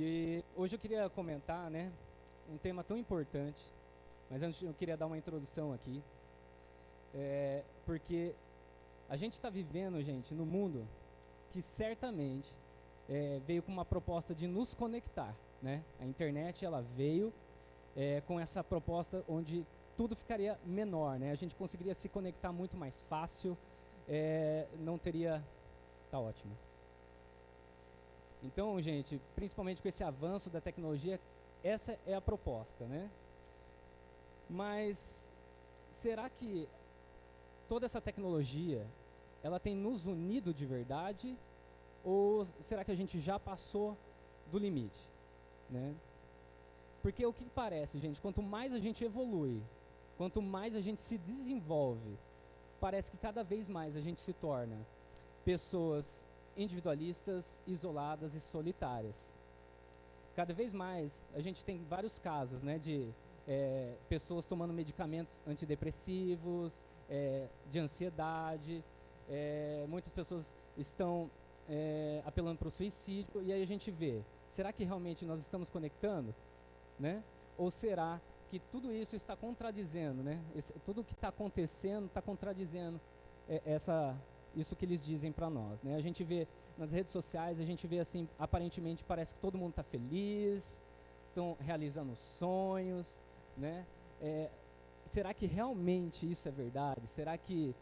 E hoje eu queria comentar, né, um tema tão importante, mas antes eu queria dar uma introdução aqui, porque a gente está vivendo, gente, no mundo que certamente veio com uma proposta de nos conectar, né? A internet ela veio com essa proposta onde tudo ficaria menor, né? A gente conseguiria se conectar muito mais fácil, não teria... Tá ótimo. Então, gente, principalmente com esse avanço da tecnologia, essa é a proposta, né? Mas será que toda essa tecnologia, ela tem nos unido de verdade? Ou será que a gente já passou do limite, né? Porque o que parece, gente, quanto mais a gente evolui, quanto mais a gente se desenvolve, parece que cada vez mais a gente se torna pessoas individualistas, isoladas e solitárias. Cada vez mais a gente tem vários casos, né, de pessoas tomando medicamentos antidepressivos, de ansiedade, muitas pessoas estão apelando para o suicídio, e aí a gente vê, será que realmente nós estamos conectando, né? Ou será que tudo isso está contradizendo, né? Tudo o que está acontecendo está contradizendo isso que eles dizem para nós, né? A gente vê nas redes sociais, a gente vê assim, aparentemente parece que todo mundo está feliz, estão realizando sonhos, né? Será que realmente isso é verdade? Será que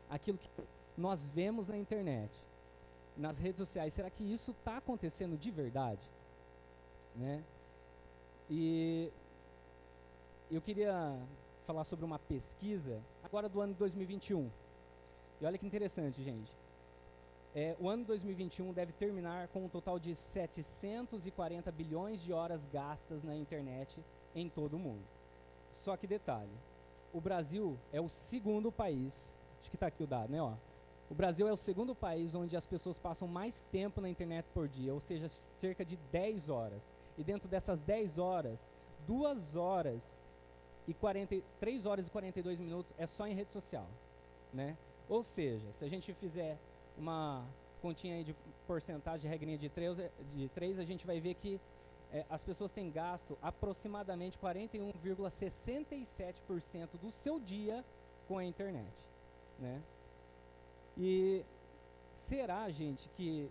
aquilo que nós vemos na internet, nas redes sociais, será que isso está acontecendo de verdade, né? E eu queria falar sobre uma pesquisa agora do ano 2021. E olha que interessante, gente. O ano 2021 deve terminar com um total de 740 bilhões de horas gastas na internet em todo o mundo. Só que detalhe, o Brasil é o segundo país, acho que está aqui o dado, né? Ó. O Brasil é o segundo país onde as pessoas passam mais tempo na internet por dia, ou seja, cerca de 10 horas. E dentro dessas 10 horas, 3 horas e 42 minutos é só em rede social, né? Ou seja, se a gente fizer uma continha aí de porcentagem, regrinha de 3, a gente vai ver que as pessoas têm gasto aproximadamente 41,67% do seu dia com a internet, né? E será, gente, que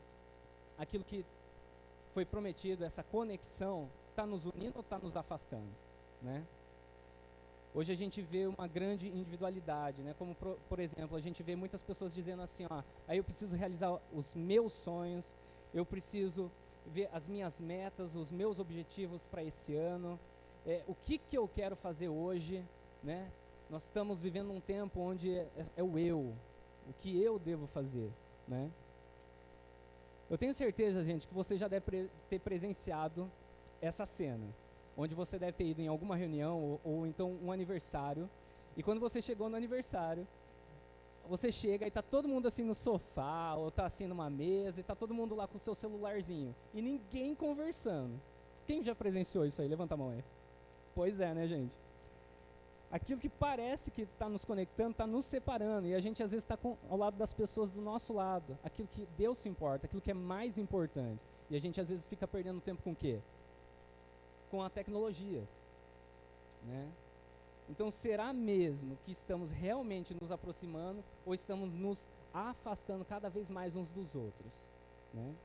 aquilo que foi prometido, essa conexão, está nos unindo ou está nos afastando, né? Hoje a gente vê uma grande individualidade, né? Como, por exemplo, a gente vê muitas pessoas dizendo assim, ó, aí eu preciso realizar os meus sonhos, eu preciso ver as minhas metas, os meus objetivos para esse ano, o que eu quero fazer hoje, né? Nós estamos vivendo um tempo onde é o eu, o que eu devo fazer, né? Eu tenho certeza, gente, que você já deve ter presenciado essa cena, onde você deve ter ido em alguma reunião ou então um aniversário, e quando você chegou no aniversário, você chega e está todo mundo assim no sofá, ou está assim numa mesa, e está todo mundo lá com o seu celularzinho, e ninguém conversando. Quem já presenciou isso aí? Levanta a mão aí. Pois é, né, gente? Aquilo que parece que está nos conectando, está nos separando, e a gente às vezes está ao lado das pessoas do nosso lado, aquilo que Deus se importa, aquilo que é mais importante, e a gente às vezes fica perdendo tempo com o quê? Com a tecnologia, né? Então, será mesmo que estamos realmente nos aproximando ou estamos nos afastando cada vez mais uns dos outros, né?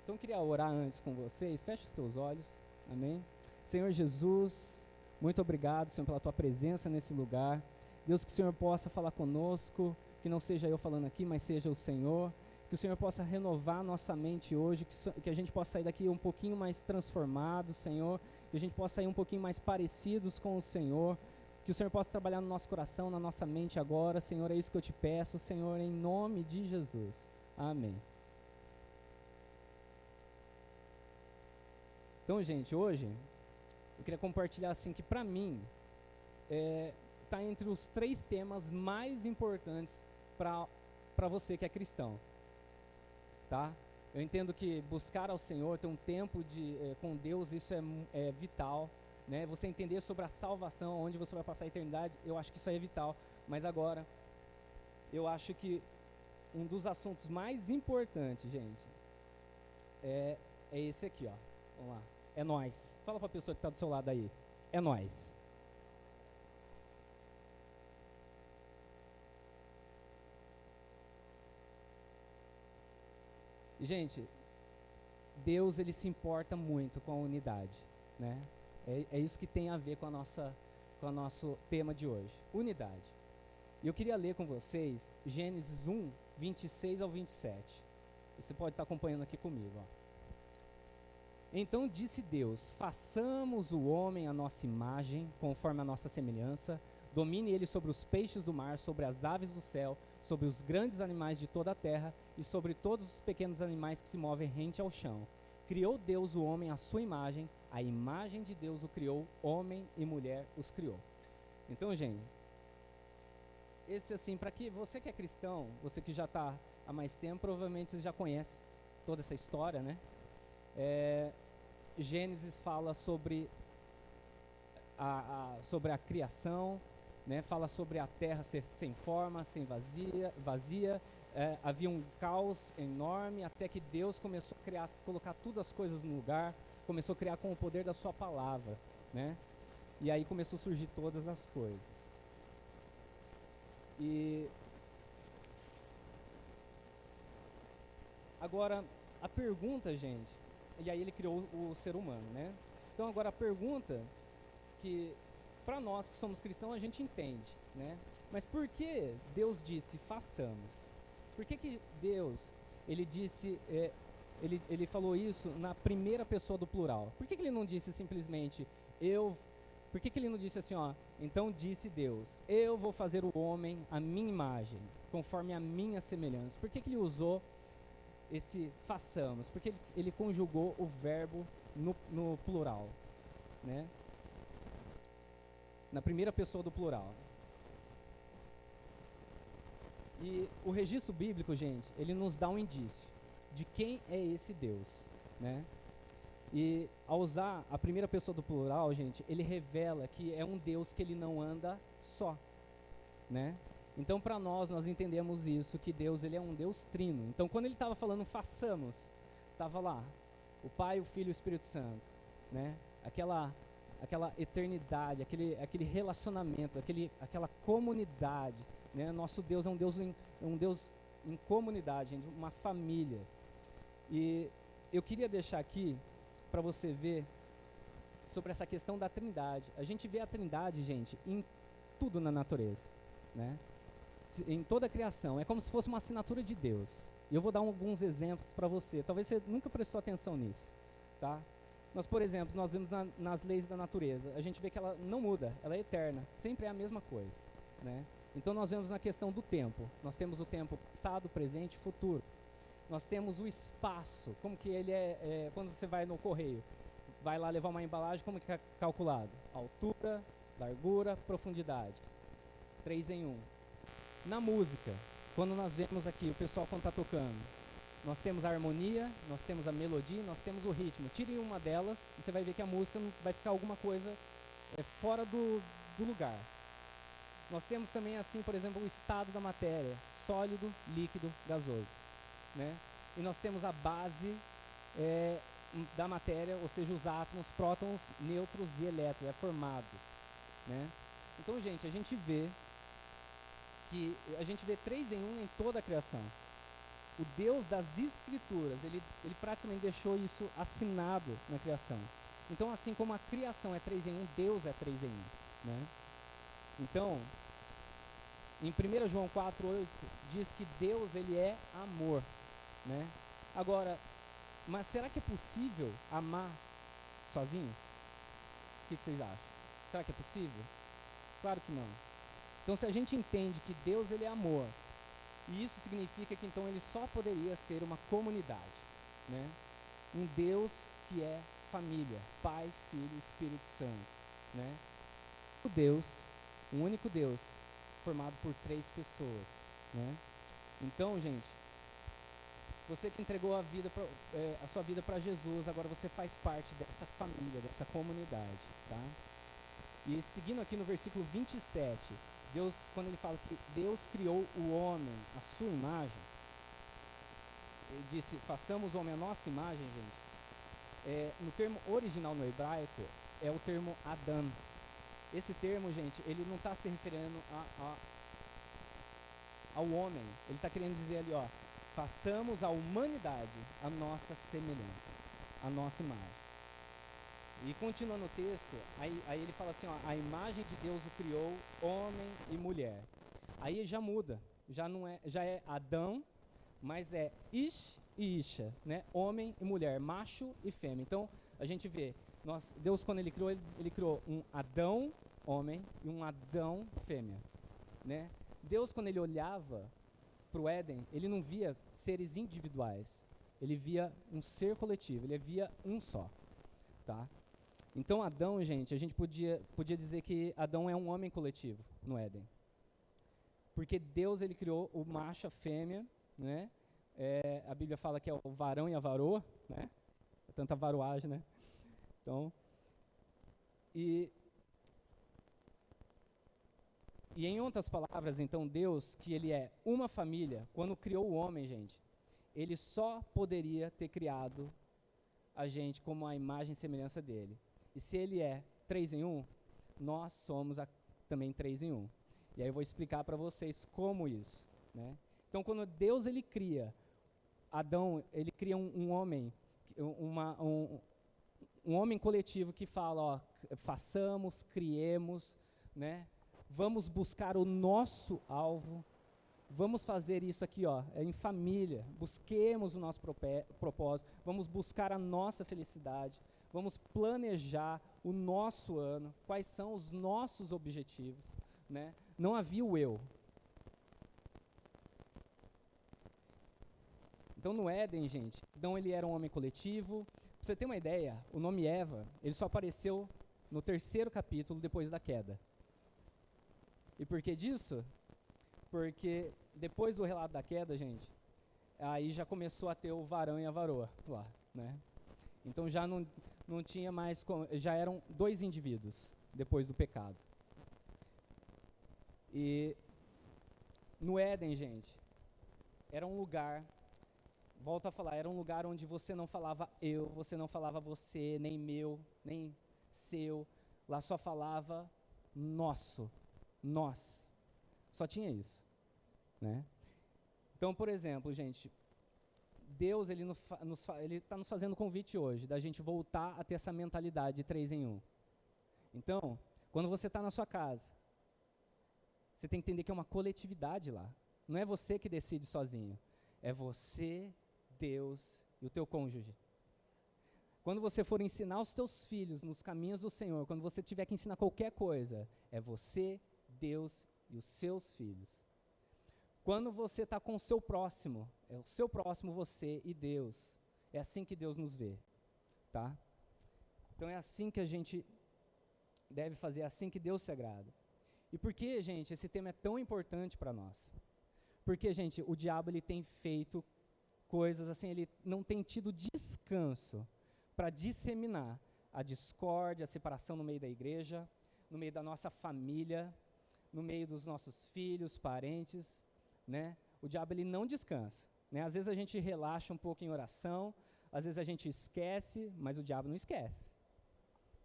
Então, eu queria orar antes com vocês. Feche os teus olhos, amém? Senhor Jesus, muito obrigado, Senhor, pela tua presença nesse lugar. Deus, que o Senhor possa falar conosco, que não seja eu falando aqui, mas seja o Senhor. Que o Senhor possa renovar nossa mente hoje, que a gente possa sair daqui um pouquinho mais transformados, Senhor, que a gente possa sair um pouquinho mais parecidos com o Senhor, que o Senhor possa trabalhar no nosso coração, na nossa mente agora, Senhor, é isso que eu te peço, Senhor, em nome de Jesus. Amém. Então, gente, hoje, eu queria compartilhar assim que para mim, está entre os 3 temas mais importantes para você que é cristão. Tá? Eu entendo que buscar ao Senhor, ter um tempo com Deus, isso é vital, né? Você entender sobre a salvação, onde você vai passar a eternidade, eu acho que isso aí é vital. Mas agora, eu acho que um dos assuntos mais importantes, gente, é esse aqui, ó. Vamos lá. É nós. Fala para a pessoa que está do seu lado aí. É nós. Gente, Deus, ele se importa muito com a unidade, né? É isso que tem a ver com o nosso tema de hoje, unidade. E eu queria ler com vocês Gênesis 1, 26 ao 27. Você pode estar acompanhando aqui comigo, ó. Então disse Deus: façamos o homem à nossa imagem, conforme a nossa semelhança, domine ele sobre os peixes do mar, sobre as aves do céu, sobre os grandes animais de toda a terra e sobre todos os pequenos animais que se movem rente ao chão. Criou Deus o homem à sua imagem, a imagem de Deus o criou, homem e mulher os criou. Então, gente, esse assim, para que você que é cristão, você que já está há mais tempo, provavelmente você já conhece toda essa história, né? Gênesis fala sobre a criação, né? Fala sobre a terra ser sem forma, sem vazia. Havia um caos enorme até que Deus começou a criar, colocar todas as coisas no lugar, começou a criar com o poder da sua palavra, né? E aí começou a surgir todas as coisas. E agora a pergunta, gente, e aí ele criou o ser humano, né? Então agora a pergunta que para nós que somos cristãos a gente entende, né? Mas por que Deus disse façamos? Por que Deus, ele disse, ele falou isso na primeira pessoa do plural? Por que ele não disse simplesmente por que ele não disse assim, ó, então disse Deus, eu vou fazer o homem à minha imagem, conforme a minha semelhança? Por que ele usou esse façamos? Porque ele conjugou o verbo no plural, né? Na primeira pessoa do plural. E o registro bíblico, gente, ele nos dá um indício de quem é esse Deus, né? E ao usar a primeira pessoa do plural, gente, ele revela que é um Deus que ele não anda só, né? Então, para nós entendemos isso, que Deus, ele é um Deus trino. Então, quando ele estava falando façamos, estava lá o Pai, o Filho e o Espírito Santo, né? Aquela eternidade, aquele relacionamento, aquela comunidade, né? Nosso Deus é um Deus em comunidade, gente, uma família. E eu queria deixar aqui para você ver sobre essa questão da Trindade. A gente vê a Trindade, gente, em tudo na natureza, né? Em toda a criação. É como se fosse uma assinatura de Deus. E eu vou dar alguns exemplos para você. Talvez você nunca prestou atenção nisso, tá? Nós, por exemplo, nós vemos nas leis da natureza, a gente vê que ela não muda, ela é eterna, sempre é a mesma coisa, né? Então nós vemos na questão do tempo. Nós temos o tempo passado, presente e futuro. Nós temos o espaço, como que ele quando você vai no correio, vai lá levar uma embalagem, como que é calculado? Altura, largura, profundidade. 3 em 1. Na música, quando nós vemos aqui o pessoal quando está tocando, nós temos a harmonia, nós temos a melodia, nós temos o ritmo. Tire uma delas e você vai ver que a música vai ficar alguma coisa fora do lugar. Nós temos também, assim, por exemplo, o estado da matéria, sólido, líquido, gasoso, né? E nós temos a base da matéria, ou seja, os átomos, prótons, nêutrons e elétrons, é formado, né? Então, gente, a gente vê 3 em 1 em toda a criação. O Deus das Escrituras, ele praticamente deixou isso assinado na criação. Então, assim como a criação é 3 em 1, Deus é 3 em 1, né? Então, em 1 João 4:8 diz que Deus, ele é amor, né? Agora, mas será que é possível amar sozinho? O que vocês acham? Será que é possível? Claro que não. Então, se a gente entende que Deus, ele é amor, e isso significa que então ele só poderia ser uma comunidade, né? Um Deus que é família, Pai, Filho e Espírito Santo, né? Um único Deus, formado por 3 pessoas, né? Então, gente, você que entregou a sua vida para Jesus, agora você faz parte dessa família, dessa comunidade, tá? E seguindo aqui no versículo 27, Deus, quando ele fala que Deus criou o homem à sua imagem, disse, façamos homem à nossa imagem, gente, no termo original no hebraico, é o termo Adam. Esse termo, gente, ele não está se referindo ao homem. Ele está querendo dizer ali, ó, façamos a humanidade a nossa semelhança, a nossa imagem. E continuando o texto, aí ele fala assim, ó, a imagem de Deus o criou, homem e mulher. Aí já muda, já é Adão, mas é Ish e Isha, né? Homem e mulher, macho e fêmea. Então, a gente vê, Deus quando ele criou um Adão, homem, e um Adão, fêmea, né? Deus quando ele olhava para o Éden, ele não via seres individuais, ele via um ser coletivo, ele via um só, tá? Então Adão, gente, a gente podia dizer que Adão é um homem coletivo no Éden. Porque Deus, ele criou o macho, a fêmea, né? A Bíblia fala que é o varão e a varoa, né? Tanta varoagem, né? Então, e em outras palavras, então, Deus, que ele é uma família, quando criou o homem, gente, ele só poderia ter criado a gente como a imagem e semelhança dele. E se ele é 3 em 1, nós somos também 3 em 1. E aí eu vou explicar para vocês como isso, né? Então, quando Deus ele cria Adão, ele cria um homem, um homem coletivo que fala, ó, façamos, criemos, né? Vamos buscar o nosso alvo, vamos fazer isso aqui, ó, em família, busquemos o nosso propósito, vamos buscar a nossa felicidade, vamos planejar o nosso ano, quais são os nossos objetivos, né? Não havia o eu. Então no Éden, gente, Adão ele era um homem coletivo. Pra você ter uma ideia, o nome Eva, ele só apareceu no 3º capítulo depois da queda. E por que disso? Porque depois do relato da queda, gente, aí já começou a ter o varão e a varoa lá, né? Então já não tinha mais, já eram 2 indivíduos depois do pecado. E no Éden, gente, era um lugar, volto a falar, era um lugar onde você não falava eu, você não falava você, nem meu, nem seu. Lá só falava nosso, nós. Só tinha isso, né? Então, por exemplo, gente, Deus ele está nos fazendo convite hoje da gente voltar a ter essa mentalidade de 3 em 1. Então, quando você está na sua casa, você tem que entender que é uma coletividade lá. Não é você que decide sozinho. É você, Deus e o teu cônjuge. Quando você for ensinar os teus filhos nos caminhos do Senhor, quando você tiver que ensinar qualquer coisa, é você, Deus e os seus filhos. Quando você está com o seu próximo, é o seu próximo, você e Deus. É assim que Deus nos vê, tá? Então é assim que a gente deve fazer, é assim que Deus se agrada. E por que, gente, esse tema é tão importante para nós? Porque, gente, o diabo ele tem feito coisas assim, ele não tem tido descanso para disseminar a discórdia, a separação no meio da igreja, no meio da nossa família, no meio dos nossos filhos, parentes, né? O diabo ele não descansa, né? Às vezes a gente relaxa um pouco em oração, às vezes a gente esquece, mas o diabo não esquece.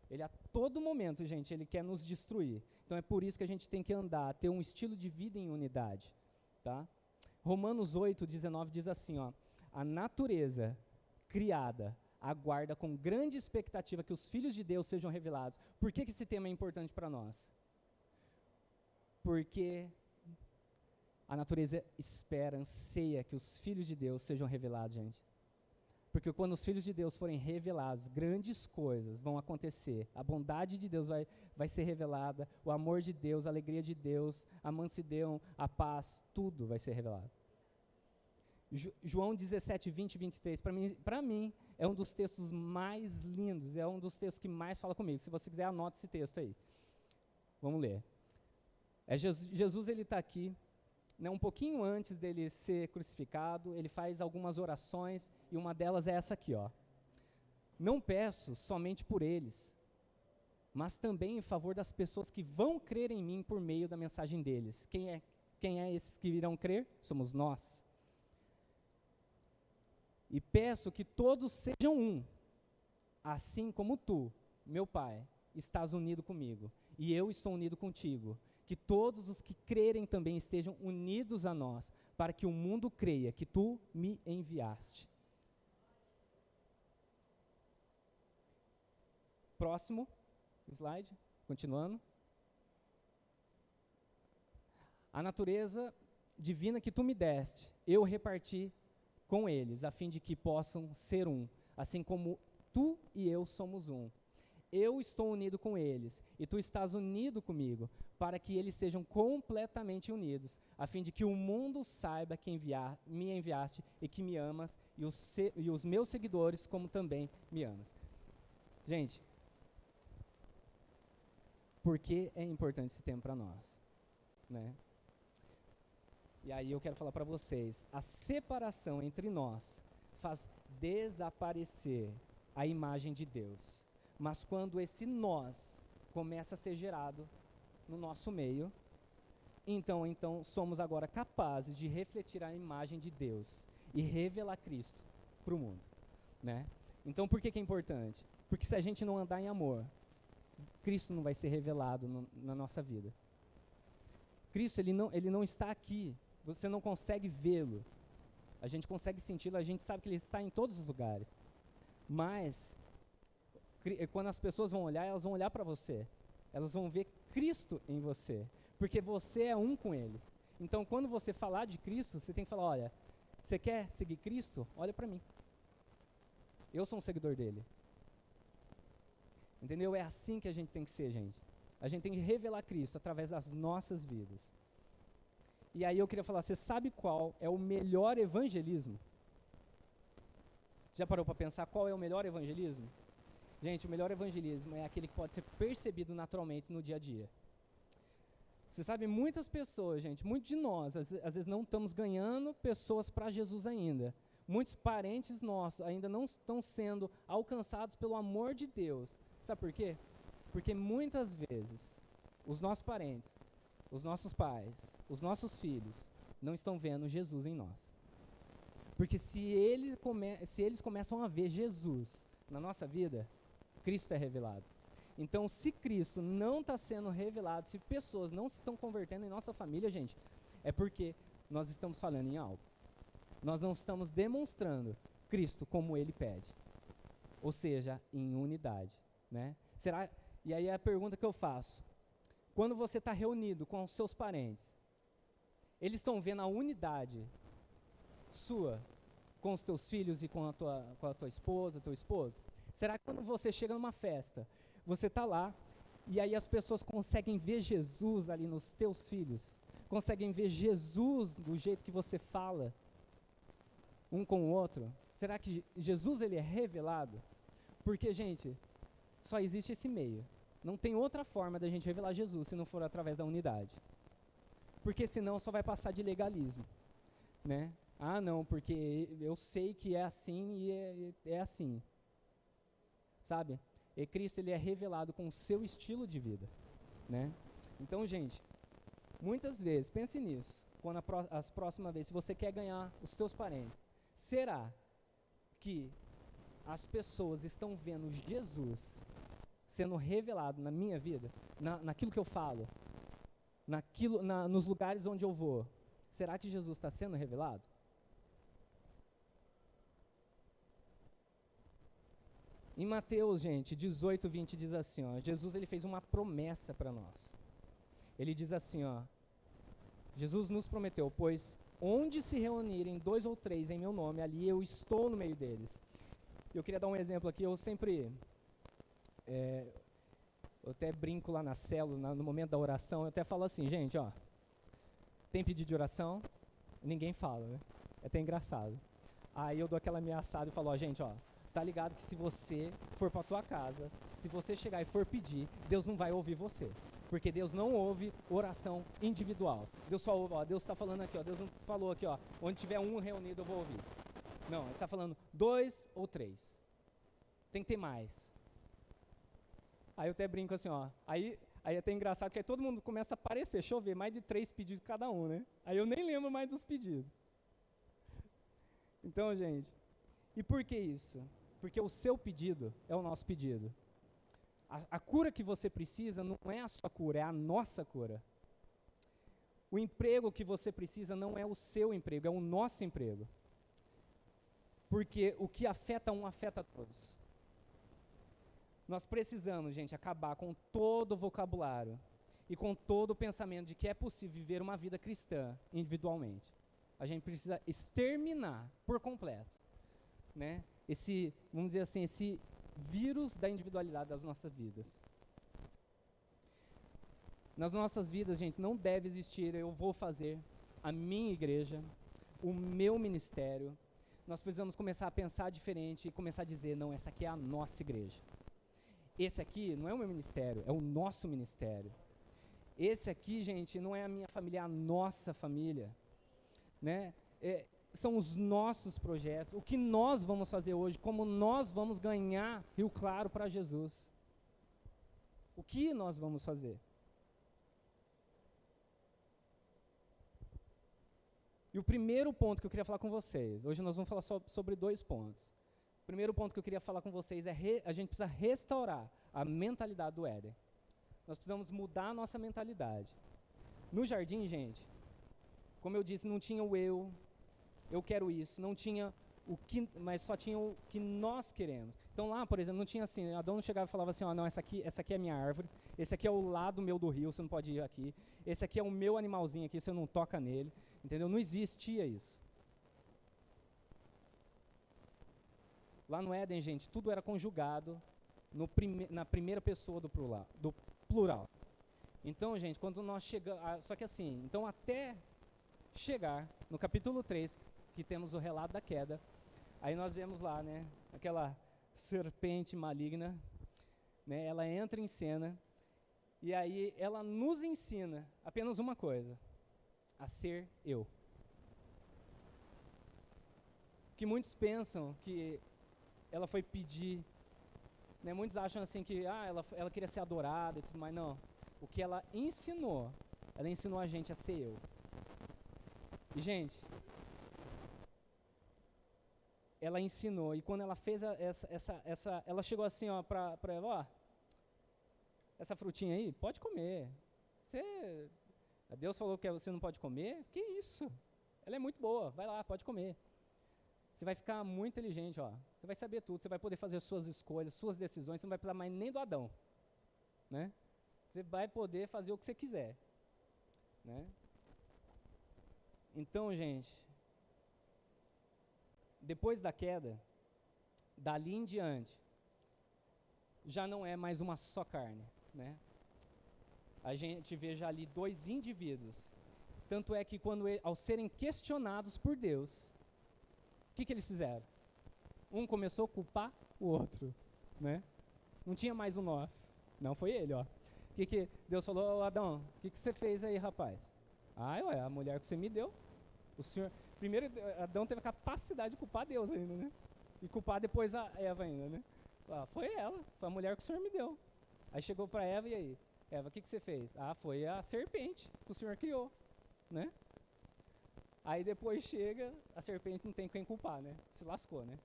Ele a todo momento, gente, ele quer nos destruir. Então é por isso que a gente tem que andar, ter um estilo de vida em unidade, tá? Romanos 8:19 diz assim, ó: a natureza criada aguarda com grande expectativa que os filhos de Deus sejam revelados. Por que esse tema é importante para nós? Porque a natureza espera, anseia que os filhos de Deus sejam revelados, gente. Porque quando os filhos de Deus forem revelados, grandes coisas vão acontecer. A bondade de Deus vai ser revelada, o amor de Deus, a alegria de Deus, a mansidão, a paz, tudo vai ser revelado. João 17, 20 e 23, para mim, é um dos textos mais lindos, é um dos textos que mais fala comigo. Se você quiser, anota esse texto aí. Vamos ler. Jesus ele está aqui, né, um pouquinho antes dele ser crucificado, ele faz algumas orações, e uma delas é essa aqui, ó. Não peço somente por eles, mas também em favor das pessoas que vão crer em mim por meio da mensagem deles. Quem é esses que irão crer? Somos nós. E peço que todos sejam um, assim como tu, meu Pai, estás unido comigo, e eu estou unido contigo. Que todos os que crerem também estejam unidos a nós, para que o mundo creia que tu me enviaste. Próximo slide, continuando. A natureza divina que tu me deste, eu reparti com eles, a fim de que possam ser um, assim como tu e eu somos um. Eu estou unido com eles, e tu estás unido comigo, para que eles sejam completamente unidos, a fim de que o mundo saiba que me enviaste e que me amas, e os meus seguidores como também me amas. Gente, por que é importante esse tempo para nós? Né? E aí eu quero falar para vocês, a separação entre nós faz desaparecer a imagem de Deus. Mas quando esse nós começa a ser gerado no nosso meio, então somos agora capazes de refletir a imagem de Deus e revelar Cristo para o mundo, né? Então por que é importante? Porque se a gente não andar em amor, Cristo não vai ser revelado na nossa vida. Cristo, ele não está aqui, você não consegue vê-lo. A gente consegue senti-lo, a gente sabe que ele está em todos os lugares. Mas quando as pessoas vão olhar, elas vão olhar para você. Elas vão ver Cristo em você, porque você é um com Ele. Então, quando você falar de Cristo, você tem que falar, olha, você quer seguir Cristo? Olha para mim. Eu sou um seguidor dele. Entendeu? É assim que a gente tem que ser, gente. A gente tem que revelar Cristo através das nossas vidas. E aí eu queria falar, você sabe qual é o melhor evangelismo? Já parou para pensar qual é o melhor evangelismo? Gente, o melhor evangelismo é aquele que pode ser percebido naturalmente no dia a dia. Você sabe, muitas pessoas, gente, muitos de nós, às vezes não estamos ganhando pessoas para Jesus ainda. Muitos parentes nossos ainda não estão sendo alcançados pelo amor de Deus. Sabe por quê? Porque muitas vezes os nossos parentes, os nossos pais, os nossos filhos não estão vendo Jesus em nós. Porque se eles começam a ver Jesus na nossa vida, Cristo é revelado. Então, se Cristo não está sendo revelado, se pessoas não se estão convertendo em nossa família, gente, é porque nós estamos falhando em algo. Nós não estamos demonstrando Cristo como Ele pede. Ou seja, em unidade, né? E aí é a pergunta que eu faço. Quando você está reunido com os seus parentes, eles estão vendo a unidade sua com os teus filhos e com a tua esposa, teu esposo? Será que quando você chega numa festa, você está lá, e aí as pessoas conseguem ver Jesus ali nos teus filhos? Conseguem ver Jesus do jeito que você fala um com o outro? Será que Jesus ele é revelado? Porque, gente, só existe esse meio. Não tem outra forma da gente revelar Jesus se não for através da unidade. Porque senão só vai passar de legalismo, né? Ah, não, porque eu sei que é assim e é assim. Sabe? E Cristo ele é revelado com o seu estilo de vida, né? Então, gente, muitas vezes, pense nisso, quando as próximas vezes, se você quer ganhar os teus parentes, será que as pessoas estão vendo Jesus sendo revelado na minha vida, naquilo que eu falo, nos lugares onde eu vou? Será que Jesus está sendo revelado? Em Mateus, gente, 18, 20 diz assim, ó, Jesus ele fez uma promessa para nós. Ele diz assim, ó, Jesus nos prometeu, pois onde se reunirem 2 ou 3 em meu nome, ali eu estou no meio deles. Eu queria dar um exemplo aqui, eu sempre, eu até brinco lá na célula, no momento da oração, eu até falo assim, gente, ó, tem pedido de oração? Ninguém fala, né? É até engraçado. Aí eu dou aquela ameaçada e falo, ó, gente, ó, tá ligado que se você for para tua casa, se você chegar e for pedir, Deus não vai ouvir você. Porque Deus não ouve oração individual. Deus só ouve, ó, Deus está falando aqui, ó, Deus não falou aqui, ó, onde tiver um reunido eu vou ouvir. Não, ele está falando 2 ou 3. Tem que ter mais. Aí eu até brinco assim, ó, aí é até engraçado que aí todo mundo começa a aparecer, chover, mais de 3 pedidos cada um, né? Aí eu nem lembro mais dos pedidos. Então, gente, E por que isso? Porque o seu pedido é o nosso pedido. A cura que você precisa não é a sua cura, é a nossa cura. O emprego que você precisa não é o seu emprego, é o nosso emprego. Porque o que afeta um, afeta todos. Nós precisamos, gente, acabar com todo o vocabulário e com todo o pensamento de que é possível viver uma vida cristã individualmente. A gente precisa exterminar por completo, né? Esse, vamos dizer assim, esse vírus da individualidade das nossas vidas. Nas nossas vidas, gente, não deve existir eu vou fazer, a minha igreja, o meu ministério. Nós precisamos começar a pensar diferente e começar a dizer, não, essa aqui é a nossa igreja. Esse aqui não é o meu ministério, é o nosso ministério. Esse aqui, gente, não é a minha família, é a nossa família, né? São os nossos projetos, o que nós vamos fazer hoje, como nós vamos ganhar Rio Claro para Jesus. O que nós vamos fazer? E o primeiro ponto que eu queria falar com vocês, hoje nós vamos falar sobre 2 pontos. O primeiro ponto que eu queria falar com vocês é a gente precisa restaurar a mentalidade do Éden. Nós precisamos mudar a nossa mentalidade. No jardim, gente, como eu disse, não tinha o eu quero isso, não tinha o que, mas só tinha o que nós queremos. Então lá, por exemplo, não tinha assim, Adão não chegava e falava assim, não, essa aqui é a minha árvore, esse aqui é o lado meu do rio, você não pode ir aqui, esse aqui é o meu animalzinho aqui, você não toca nele, entendeu? Não existia isso. Lá no Éden, gente, tudo era conjugado na primeira pessoa do plural. Então, gente, quando nós chegamos, só que assim, então até chegar no capítulo 3, que temos o relato da queda, aí nós vemos lá, né, aquela serpente maligna, né, ela entra em cena, e aí ela nos ensina apenas uma coisa, a ser eu. Que muitos pensam que ela foi pedir, né, muitos acham assim que ela queria ser adorada e tudo mais, não. O que ela ensinou a gente a ser eu. E, gente, ela ensinou, e quando ela fez ela chegou assim, ó, pra ela, ó, essa frutinha aí, pode comer. Deus falou que você não pode comer? Que isso? Ela é muito boa, vai lá, pode comer. Você vai ficar muito inteligente, ó. Você vai saber tudo, você vai poder fazer suas escolhas, suas decisões, você não vai precisar mais nem do Adão, né? Você vai poder fazer o que você quiser, né? Então, gente, depois da queda, dali em diante, já não é mais uma só carne, né? A gente vê já ali 2 indivíduos. Tanto é que ao serem questionados por Deus, o que eles fizeram? Um começou a culpar o outro, né? Não tinha mais o nós. Não, foi ele, ó. O que Deus falou? Adão, o que você fez aí, rapaz? Ué, a mulher que você me deu. O senhor... Primeiro, Adão teve a capacidade de culpar Deus ainda, né? E culpar depois a Eva ainda, né? Foi ela, foi a mulher que o senhor me deu. Aí chegou para Eva, e aí? Eva, o que você fez? Foi a serpente que o senhor criou, né? Aí depois chega, a serpente não tem quem culpar, né? Se lascou, né?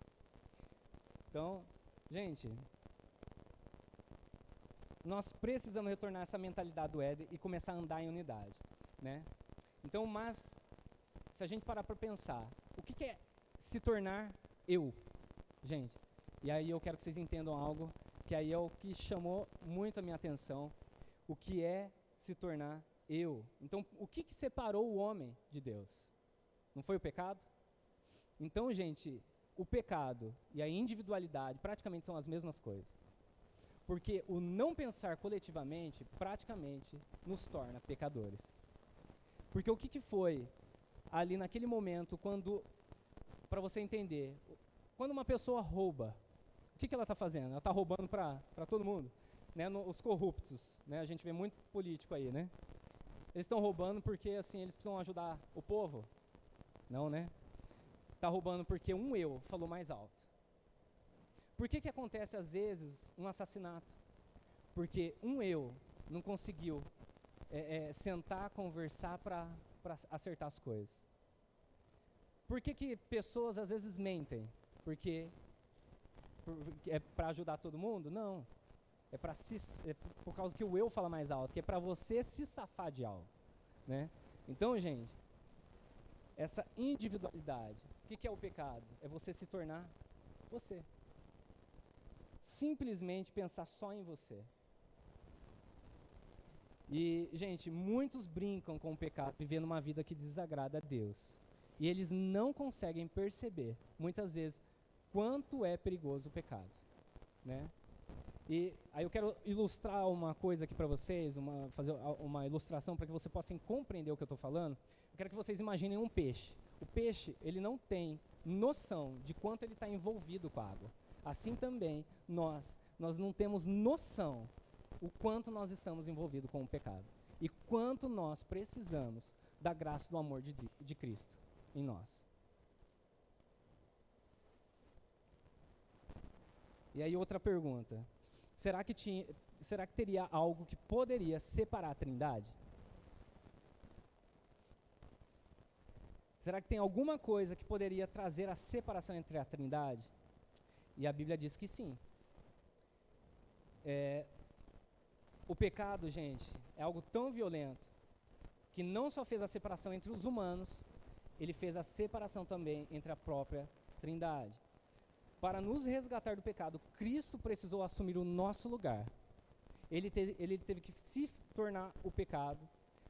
Então, gente, nós precisamos retornar essa mentalidade do Éden e começar a andar em unidade, né? Então, mas, se a gente parar para pensar, o que é se tornar eu, gente? E aí eu quero que vocês entendam algo, que aí é o que chamou muito a minha atenção, o que é se tornar eu. Então, o que separou o homem de Deus? Não foi o pecado? Então, gente, o pecado e a individualidade praticamente são as mesmas coisas. Porque o não pensar coletivamente praticamente nos torna pecadores. Porque o que foi ali naquele momento, para você entender, quando uma pessoa rouba, o que ela está fazendo? Ela está roubando para todo mundo, né? Os corruptos, né? A gente vê muito político aí, né? Eles estão roubando porque assim eles precisam ajudar o povo? Não, né? Está roubando porque um eu falou mais alto. Por que acontece às vezes um assassinato? Porque um eu não conseguiu sentar, conversar para acertar as coisas. Por que pessoas às vezes mentem? porque é para ajudar todo mundo? Não. É por causa que o eu fala mais alto, que é para você se safar de algo, né? Então, gente, essa individualidade, o que é o pecado? É você se tornar você. Simplesmente pensar só em você. E, gente, muitos brincam com o pecado, vivendo uma vida que desagrada a Deus. E eles não conseguem perceber, muitas vezes, quanto é perigoso o pecado, né? E aí eu quero ilustrar uma coisa aqui para vocês, fazer uma ilustração para que vocês possam compreender o que eu estou falando. Eu quero que vocês imaginem um peixe. O peixe, ele não tem noção de quanto ele está envolvido com a água. Assim também, nós não temos noção o quanto nós estamos envolvidos com o pecado. E quanto nós precisamos da graça e do amor de Cristo em nós. E aí outra pergunta. Será que teria algo que poderia separar a Trindade? Será que tem alguma coisa que poderia trazer a separação entre a Trindade? E a Bíblia diz que sim. O pecado, gente, é algo tão violento que não só fez a separação entre os humanos, ele fez a separação também entre a própria Trindade. Para nos resgatar do pecado, Cristo precisou assumir o nosso lugar. Ele teve que se tornar o pecado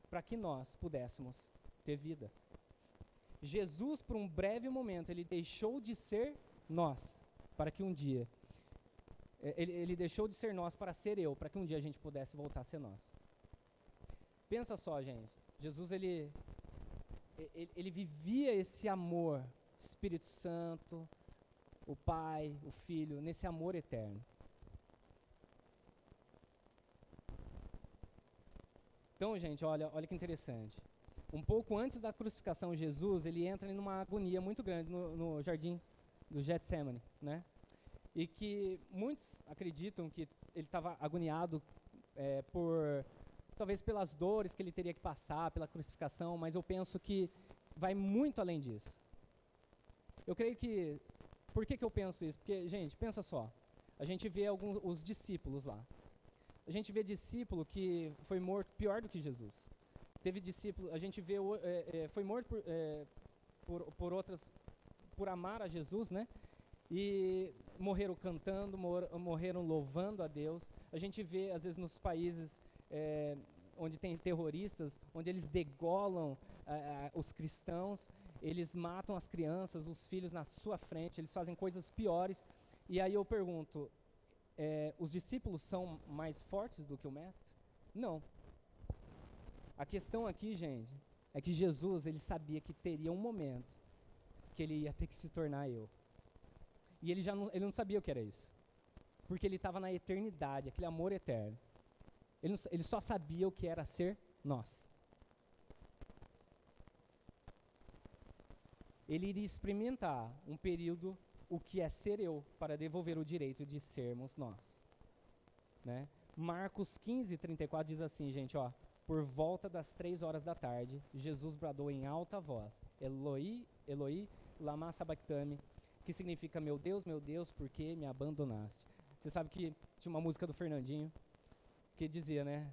para que nós pudéssemos ter vida. Jesus, por um breve momento, ele deixou de ser nós, para que um dia... Ele deixou de ser nós para ser eu, para que um dia a gente pudesse voltar a ser nós. Pensa só, gente. Jesus, ele vivia esse amor, Espírito Santo, o Pai, o Filho, nesse amor eterno. Então, gente, olha que interessante. Um pouco antes da crucificação, Jesus, ele entra em uma agonia muito grande no jardim do Getsemane, né? E que muitos acreditam que ele estava agoniado talvez pelas dores que ele teria que passar, pela crucificação, mas eu penso que vai muito além disso. Eu creio que... Por que eu penso isso? Porque, gente, pensa só. A gente vê os discípulos lá. A gente vê discípulo que foi morto pior do que Jesus. Teve discípulo... A gente vê... foi morto por amar a Jesus, né? E morreram cantando, morreram louvando a Deus. A gente vê, às vezes, nos países onde tem terroristas, onde eles degolam os cristãos, eles matam as crianças, os filhos na sua frente, eles fazem coisas piores. E aí eu pergunto, os discípulos são mais fortes do que o mestre? Não. A questão aqui, gente, é que Jesus, ele sabia que teria um momento que ele ia ter que se tornar eu. E ele não sabia o que era isso. Porque ele estava na eternidade, aquele amor eterno. Ele só sabia o que era ser nós. Ele iria experimentar um período, o que é ser eu, para devolver o direito de sermos nós. Né? Marcos 15:34 diz assim, gente, ó. Por volta das 3 horas da tarde, Jesus bradou em alta voz, Eloi, Eloi, lama sabachthani, que significa, meu Deus, por que me abandonaste? Você sabe que tinha uma música do Fernandinho, que dizia, né,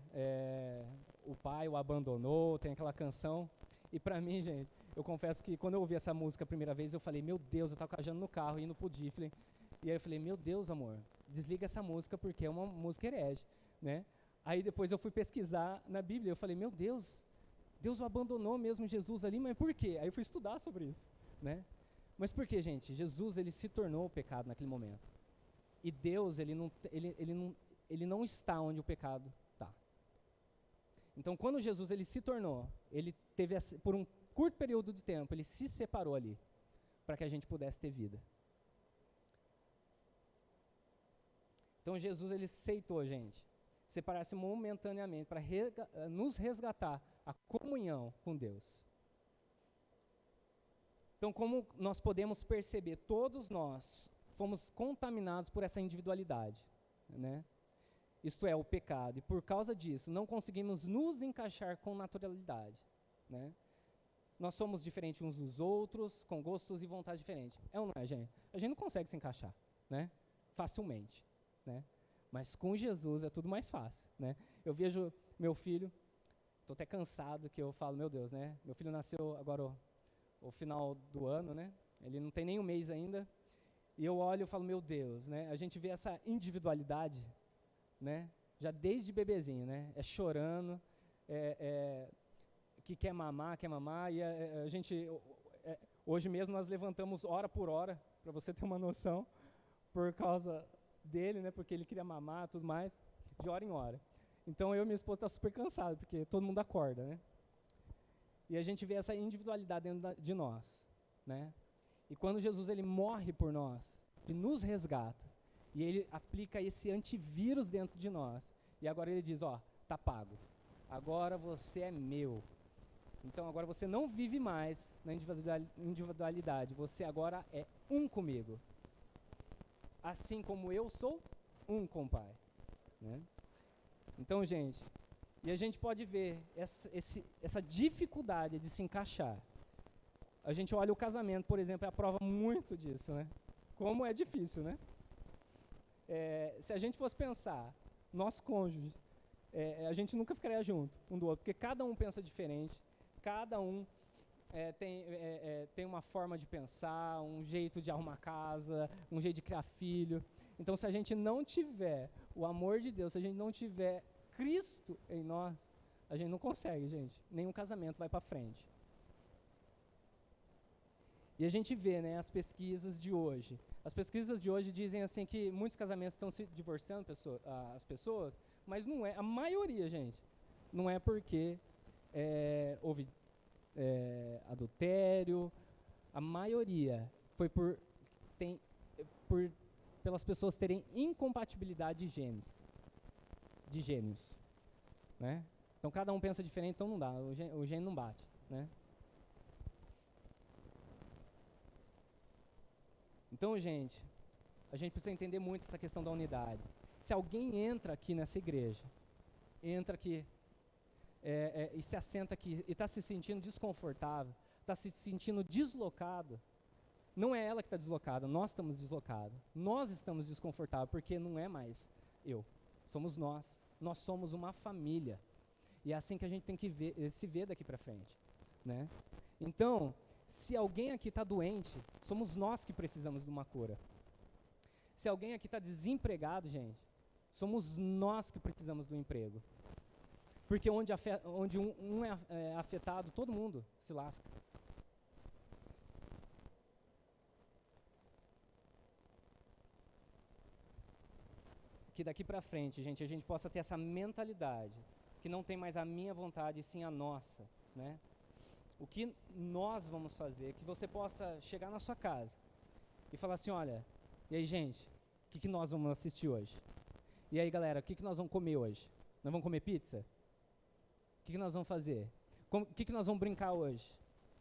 o pai o abandonou, tem aquela canção, e pra mim, gente, eu confesso que quando eu ouvi essa música a primeira vez, eu falei, meu Deus, eu tava viajando no carro, indo pro Difflin, e aí eu falei, meu Deus, amor, desliga essa música, porque é uma música herege, né? Aí depois eu fui pesquisar na Bíblia, eu falei, meu Deus, Deus o abandonou mesmo Jesus ali, mas por quê? Aí eu fui estudar sobre isso, né? Mas por que, gente? Jesus, ele se tornou o pecado naquele momento. E Deus, ele não está onde o pecado está. Então, quando Jesus ele se tornou, ele teve, por um curto período de tempo, ele se separou ali, para que a gente pudesse ter vida. Então, Jesus, ele aceitou, gente, separar-se momentaneamente para nos resgatar a comunhão com Deus. Então, como nós podemos perceber, todos nós fomos contaminados por essa individualidade, né? Isto é, o pecado. E por causa disso, não conseguimos nos encaixar com naturalidade, né? Nós somos diferentes uns dos outros, com gostos e vontades diferentes. É ou não é, gente? A gente não consegue se encaixar, né? Facilmente, né? Mas com Jesus é tudo mais fácil, né? Eu vejo meu filho, estou até cansado que eu falo, meu Deus, né? Meu filho nasceu agora o final do ano, né? Ele não tem nem um mês ainda. E eu olho e falo, meu Deus, né? A gente vê essa individualidade, né? Já desde bebezinho, né? É chorando, que quer mamar, e a gente, hoje mesmo nós levantamos hora por hora, para você ter uma noção, por causa dele, né? Porque ele queria mamar, tudo mais, de hora em hora. Então eu e minha esposa tá super cansado, porque todo mundo acorda, né? E a gente vê essa individualidade dentro de nós, né? E quando Jesus ele morre por nós, ele nos resgata, e ele aplica esse antivírus dentro de nós, e agora ele diz, ó, tá pago, agora você é meu. Então agora você não vive mais na individualidade, você agora é um comigo. Assim como eu sou um com o Pai, né? Então, gente, e a gente pode ver essa dificuldade de se encaixar. A gente olha o casamento, por exemplo, é a prova muito disso, né? Como é difícil, né? Se a gente fosse pensar, nosso cônjuge, a gente nunca ficaria junto um do outro, porque cada um pensa diferente, cada um tem uma forma de pensar, um jeito de arrumar casa, um jeito de criar filho. Então, se a gente não tiver o amor de Deus, se a gente não tiver Cristo em nós, a gente não consegue, gente. Nenhum casamento vai para frente. E a gente vê, né, as pesquisas de hoje. As pesquisas de hoje dizem assim que muitos casamentos estão se divorciando as pessoas, mas não é. A maioria, gente, não é porque houve adultério. A maioria foi pelas pessoas terem incompatibilidade de gênios, né? Então cada um pensa diferente, então não dá, o gênio não bate, né? Então, gente, a gente precisa entender muito essa questão da unidade. Se alguém entra aqui nessa igreja, entra aqui e se assenta aqui e está se sentindo desconfortável, está se sentindo deslocado, não é ela que está deslocada, nós estamos deslocados. Nós estamos desconfortáveis, porque não é mais eu, somos nós. Nós somos uma família. E é assim que a gente tem que se ver daqui para frente, né? Então, se alguém aqui está doente, somos nós que precisamos de uma cura. Se alguém aqui está desempregado, gente, somos nós que precisamos do emprego. Porque onde um é afetado, todo mundo se lasca. Que daqui para frente, gente, a gente possa ter essa mentalidade, que não tem mais a minha vontade, sim a nossa, né? O que nós vamos fazer, que você possa chegar na sua casa e falar assim, olha, e aí, gente, o que nós vamos assistir hoje? E aí, galera, o que nós vamos comer hoje? Nós vamos comer pizza? O que nós vamos fazer? O que nós vamos brincar hoje?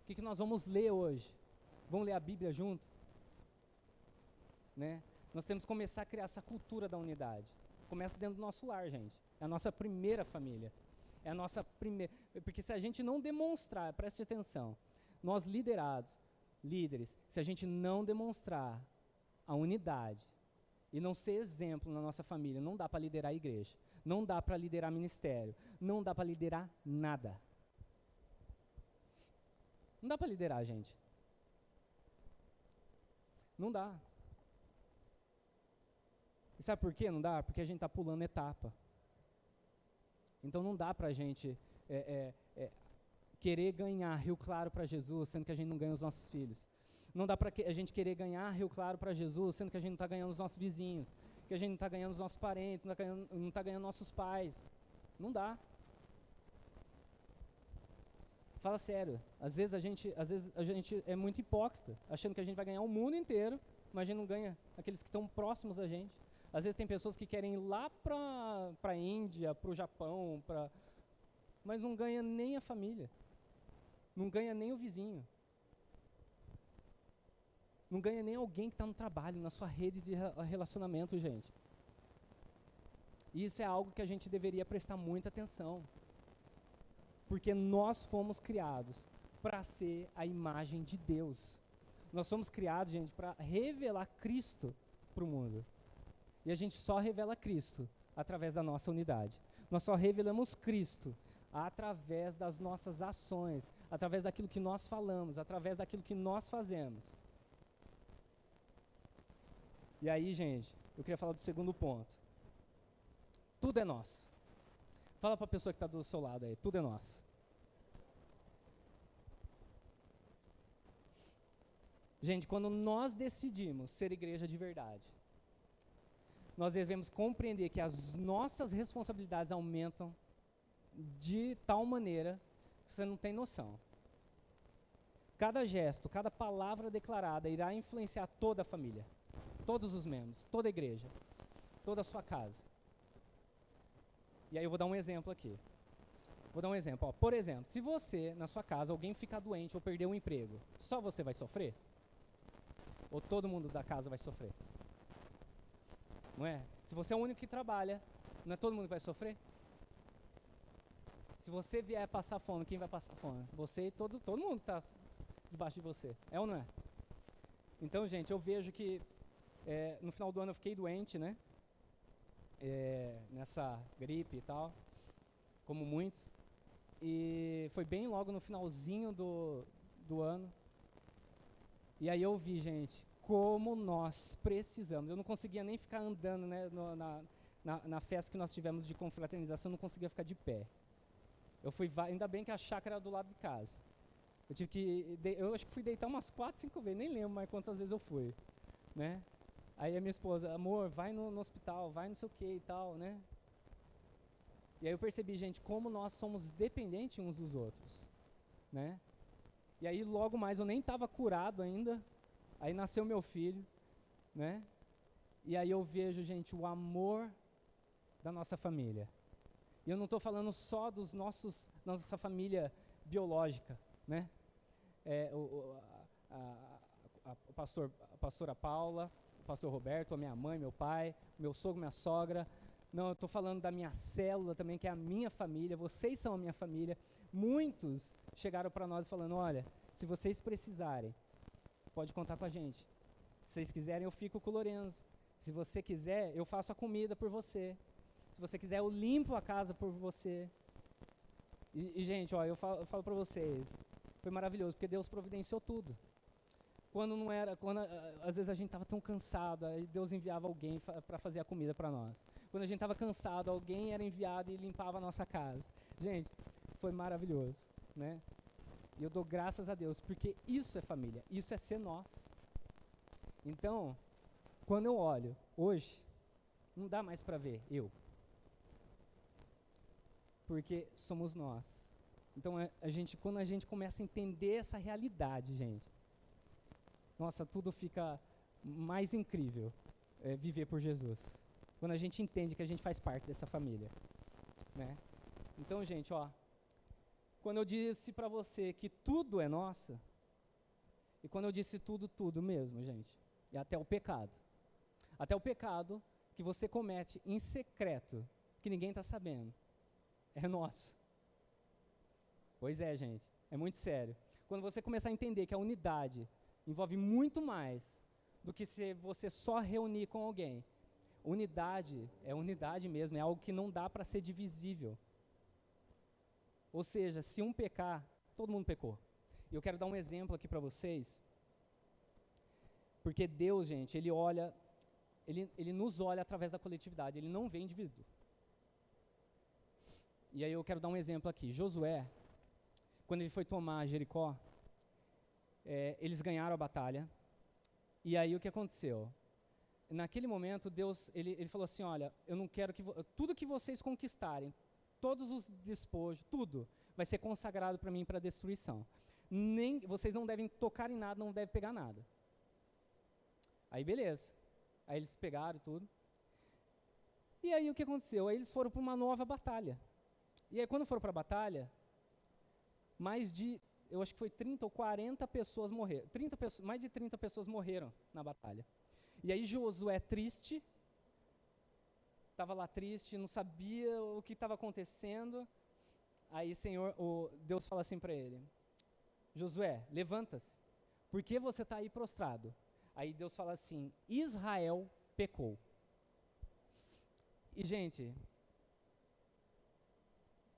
O que nós vamos ler hoje? Vamos ler a Bíblia junto? Né? Nós temos que começar a criar essa cultura da unidade. Começa dentro do nosso lar, gente. É a nossa primeira família. É a nossa primeira... Porque se a gente não demonstrar, preste atenção, nós líderes, se a gente não demonstrar a unidade e não ser exemplo na nossa família, não dá para liderar a igreja, não dá para liderar ministério, não dá para liderar nada. Não dá para liderar, gente. Não dá. E sabe por que não dá? Porque a gente está pulando etapa. Então não dá para a gente querer ganhar Rio Claro para Jesus, sendo que a gente não ganha os nossos filhos. Não dá para a gente querer ganhar Rio Claro para Jesus, sendo que a gente não está ganhando os nossos vizinhos, que a gente não está ganhando os nossos parentes, não está ganhando nossos pais. Não dá. Fala sério. Às vezes a gente é muito hipócrita, achando que a gente vai ganhar o mundo inteiro, mas a gente não ganha aqueles que estão próximos da gente. Às vezes tem pessoas que querem ir lá para a Índia, para o Japão, mas não ganha nem a família. Não ganha nem o vizinho. Não ganha nem alguém que está no trabalho, na sua rede de relacionamento, gente. E isso é algo que a gente deveria prestar muita atenção. Porque nós fomos criados para ser a imagem de Deus. Nós somos criados, gente, para revelar Cristo para o mundo. E a gente só revela Cristo através da nossa unidade. Nós só revelamos Cristo através das nossas ações, através daquilo que nós falamos, através daquilo que nós fazemos. E aí, gente, eu queria falar do segundo ponto. Tudo é nosso. Fala para a pessoa que está do seu lado aí, tudo é nosso. Gente, quando nós decidimos ser igreja de verdade, nós devemos compreender que as nossas responsabilidades aumentam de tal maneira que você não tem noção. Cada gesto, cada palavra declarada irá influenciar toda a família, todos os membros, toda a igreja, toda a sua casa. E aí eu vou dar um exemplo aqui. Vou dar um exemplo. Ó, por exemplo, se você, na sua casa, alguém ficar doente ou perder um emprego, só você vai sofrer? Ou todo mundo da casa vai sofrer? Não é? Se você é o único que trabalha, não é todo mundo que vai sofrer? Se você vier passar fome, quem vai passar fome? Você e todo mundo que está debaixo de você. É ou não é? Então, gente, eu vejo que no final do ano eu fiquei doente, né? Nessa gripe e tal, como muitos. E foi bem logo no finalzinho do ano. E aí eu vi, gente, como nós precisamos. Eu não conseguia nem ficar andando, né, na festa que nós tivemos de confraternização, eu não conseguia ficar de pé. Ainda bem que a chácara era do lado de casa. Eu acho que fui deitar umas 4, 5 vezes, nem lembro mais quantas vezes eu fui, né? Aí a minha esposa, amor, vai no hospital, vai não sei o que e tal, né? E aí eu percebi, gente, como nós somos dependentes uns dos outros, né? E aí logo mais, eu nem estava curado ainda, aí nasceu meu filho, né? E aí eu vejo, gente, o amor da nossa família. E eu não estou falando só dos nossa família biológica, né? A pastora Paula, o pastor Roberto, a minha mãe, meu pai, meu sogro, minha sogra. Não, eu estou falando da minha célula também, que é a minha família. Vocês são a minha família. Muitos chegaram para nós falando, olha, se vocês precisarem, pode contar com a gente. Se vocês quiserem, eu fico com o Lorenzo. Se você quiser, eu faço a comida por você. Se você quiser, eu limpo a casa por você. E gente, ó, eu falo para vocês, foi maravilhoso, porque Deus providenciou tudo. Quando às vezes a gente estava tão cansado, aí Deus enviava alguém para fazer a comida para nós. Quando a gente estava cansado, alguém era enviado e limpava a nossa casa. Gente, foi maravilhoso, né? E eu dou graças a Deus, porque isso é família, isso é ser nós. Então, quando eu olho hoje, não dá mais para ver eu. Porque somos nós. Então, quando a gente começa a entender essa realidade, gente, nossa, tudo fica mais incrível viver por Jesus. Quando a gente entende que a gente faz parte dessa família, né? Então, gente, ó, quando eu disse para você que tudo é nosso, e quando eu disse tudo mesmo, gente, e até o pecado que você comete em secreto, que ninguém está sabendo, é nosso. Pois é, gente, é muito sério. Quando você começar a entender que a unidade envolve muito mais do que se você só reunir com alguém. Unidade é unidade mesmo, é algo que não dá para ser divisível. Ou seja, se um pecar, todo mundo pecou. E eu quero dar um exemplo aqui para vocês, porque Deus, gente, Ele nos olha através da coletividade, Ele não vê indivíduo. E aí eu quero dar um exemplo aqui. Josué, quando ele foi tomar Jericó, eles ganharam a batalha. E aí o que aconteceu? Naquele momento, Deus, ele falou assim, olha, eu não quero que... tudo que vocês conquistarem, todos os despojos, tudo, vai ser consagrado para mim para destruição. Vocês não devem tocar em nada, não devem pegar nada. Aí beleza. Aí eles pegaram tudo. E aí o que aconteceu? Aí eles foram para uma nova batalha. E aí quando foram para a batalha, eu acho que foi 30 ou 40 pessoas morreram. Mais de 30 pessoas morreram na batalha. E aí Josué triste, estava lá triste, não sabia o que estava acontecendo. Aí Deus fala assim para ele, Josué, levanta-se, por que você está aí prostrado? Aí Deus fala assim, Israel pecou. E, gente,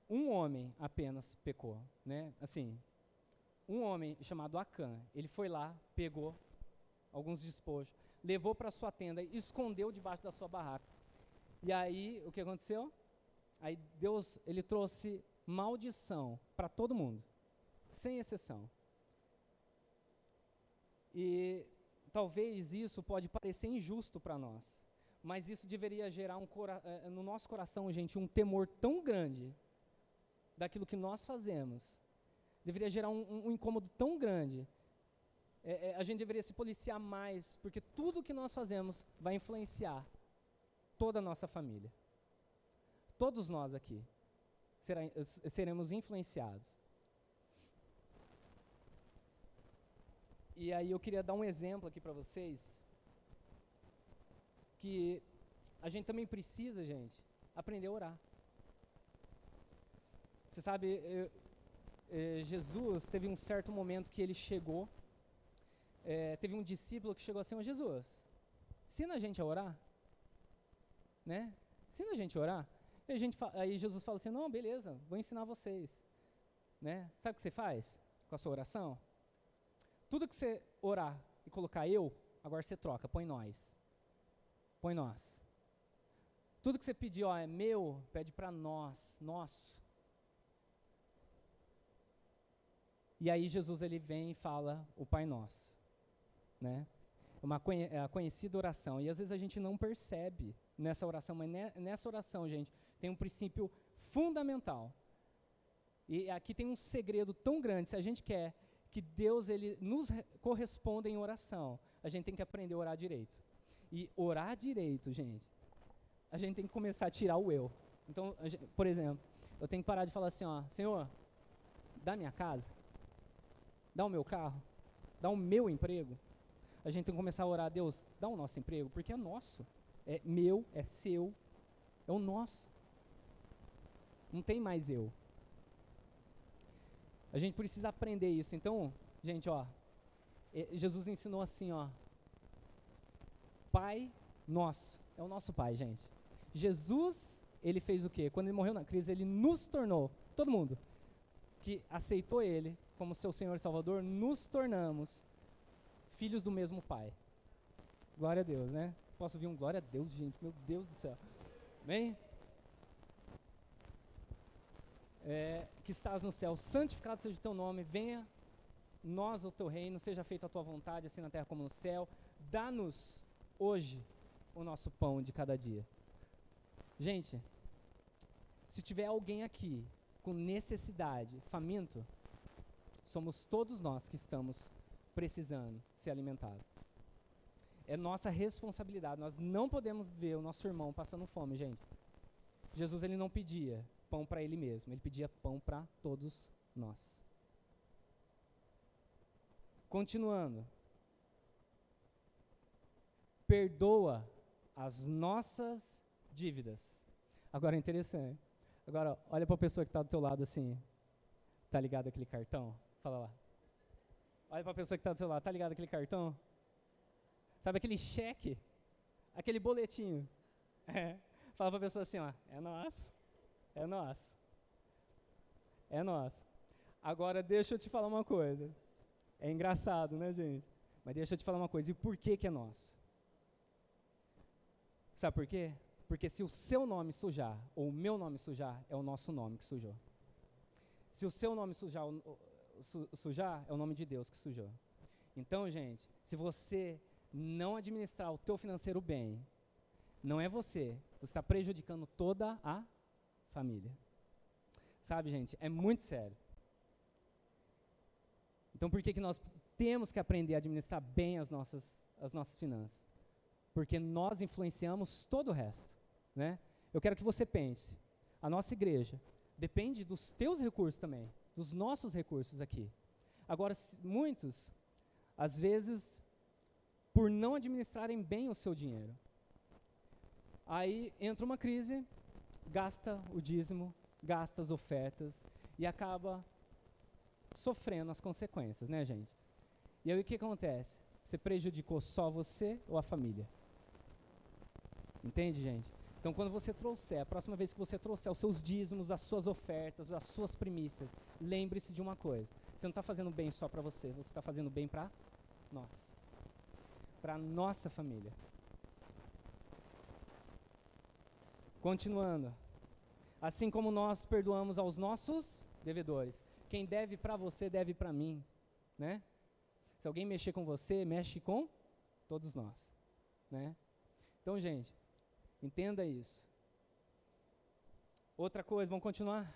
um homem apenas pecou, né? Assim, um homem chamado Acã, ele foi lá, pegou alguns despojos, levou para sua tenda, escondeu debaixo da sua barraca. E aí, o que aconteceu? Aí Deus, ele trouxe maldição para todo mundo, sem exceção. E talvez isso pode parecer injusto para nós, mas isso deveria gerar no nosso coração, gente, um temor tão grande daquilo que nós fazemos. Deveria gerar um incômodo tão grande. A gente deveria se policiar mais, porque tudo que nós fazemos vai influenciar toda a nossa família. Todos nós aqui seremos influenciados. E aí eu queria dar um exemplo aqui para vocês, que a gente também precisa, gente, aprender a orar. Você sabe, Jesus teve um certo momento que ele chegou, teve um discípulo que chegou assim, ó, Jesus, ensina a gente a orar, né? Ensina a gente a orar. E aí Jesus fala assim, não, beleza, vou ensinar vocês, né? Sabe o que você faz com a sua oração? Tudo que você orar e colocar eu, agora você troca, põe nós. Põe nós. Tudo que você pedir, ó, é meu, pede para nós, nosso. E aí Jesus, ele vem e fala o Pai Nosso, né? A conhecida oração. E às vezes a gente não percebe nessa oração, mas nessa oração, gente, tem um princípio fundamental. E aqui tem um segredo tão grande. Se a gente quer que Deus, ele nos corresponda em oração, a gente tem que aprender a orar direito. E orar direito, gente, a gente tem que começar a tirar o eu. Então, por exemplo, eu tenho que parar de falar assim, ó, Senhor, dá minha casa, dá o meu carro, dá o meu emprego. A gente tem que começar a orar, Deus, dá o nosso emprego, porque é nosso, é meu, é seu, é o nosso. Não tem mais eu. A gente precisa aprender isso. Então, gente, ó, Jesus ensinou assim, ó, Pai Nosso, é o nosso Pai, gente. Jesus, ele fez o quê? Quando ele morreu na cruz, ele nos tornou, todo mundo que aceitou ele como seu Senhor e Salvador, nos tornamos filhos do mesmo Pai. Glória a Deus, né? Posso ouvir um glória a Deus, gente? Meu Deus do céu. Amém? Que estás no céu, santificado seja o teu nome, venha nós o teu reino, seja feita a tua vontade, assim na terra como no céu. Dá-nos hoje o nosso pão de cada dia. Gente, se tiver alguém aqui com necessidade, faminto, somos todos nós que estamos precisando ser alimentados. É nossa responsabilidade, nós não podemos ver o nosso irmão passando fome, gente. Jesus, ele não pedia pão para ele mesmo, ele pedia pão para todos nós. Continuando. Perdoa as nossas dívidas. Agora é interessante. Agora, olha para a pessoa que está do teu lado assim. Tá ligado aquele cartão? Fala lá. Olha para a pessoa que está do teu lado. Tá ligado aquele cartão? Sabe aquele cheque? Aquele boletinho. Fala para a pessoa assim, ó. É nosso. É nosso. É nosso. Agora, deixa eu te falar uma coisa. É engraçado, né, gente? Mas deixa eu te falar uma coisa. E por que que é nosso? Sabe por quê? Porque se o seu nome sujar, ou o meu nome sujar, é o nosso nome que sujou. Se o seu nome sujar, é o nome de Deus que sujou. Então, gente, se você não administrar o teu financeiro bem, não é você está prejudicando toda a família. Sabe, gente, é muito sério. Então, por que que nós temos que aprender a administrar bem as nossas finanças? Porque nós influenciamos todo o resto, né? Eu quero que você pense, a nossa igreja depende dos teus recursos também, dos nossos recursos aqui. Agora, muitos, às vezes, por não administrarem bem o seu dinheiro, aí entra uma crise, gasta o dízimo, gasta as ofertas e acaba sofrendo as consequências, né, gente? E aí o que acontece? Você prejudicou só você ou a família? Entende, gente? Então, quando você trouxer, a próxima vez que você trouxer os seus dízimos, as suas ofertas, as suas primícias, lembre-se de uma coisa. Você não está fazendo bem só para você está fazendo bem para nós. Para a nossa família. Continuando. Assim como nós perdoamos aos nossos devedores. Quem deve para você, deve para mim. Né? Se alguém mexer com você, mexe com todos nós. Né? Então, gente, entenda isso. Outra coisa, vamos continuar?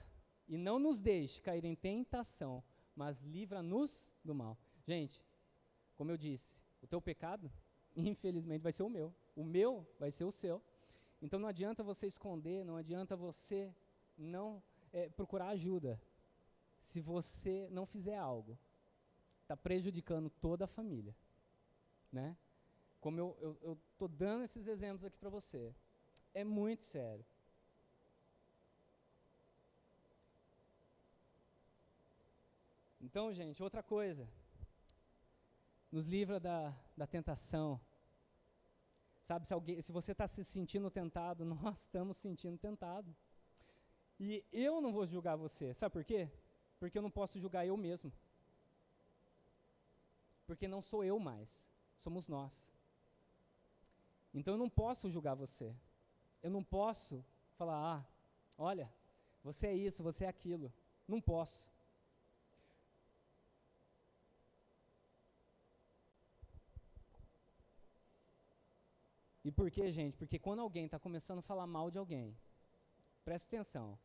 E não nos deixe cair em tentação, mas livra-nos do mal. Gente, como eu disse, o teu pecado, infelizmente, vai ser o meu. O meu vai ser o seu. Então não adianta você esconder, não adianta você não procurar ajuda. Se você não fizer algo, está prejudicando toda a família. Né? Como eu estou dando esses exemplos aqui para você. É muito sério. Então, gente, outra coisa. Nos livra da tentação. Sabe, se você está se sentindo tentado, nós estamos sentindo tentado. E eu não vou julgar você. Sabe por quê? Porque eu não posso julgar eu mesmo. Porque não sou eu mais. Somos nós. Então eu não posso julgar você. Eu não posso falar, olha, você é isso, você é aquilo. Não posso. E por quê, gente? Porque quando alguém está começando a falar mal de alguém, presta atenção.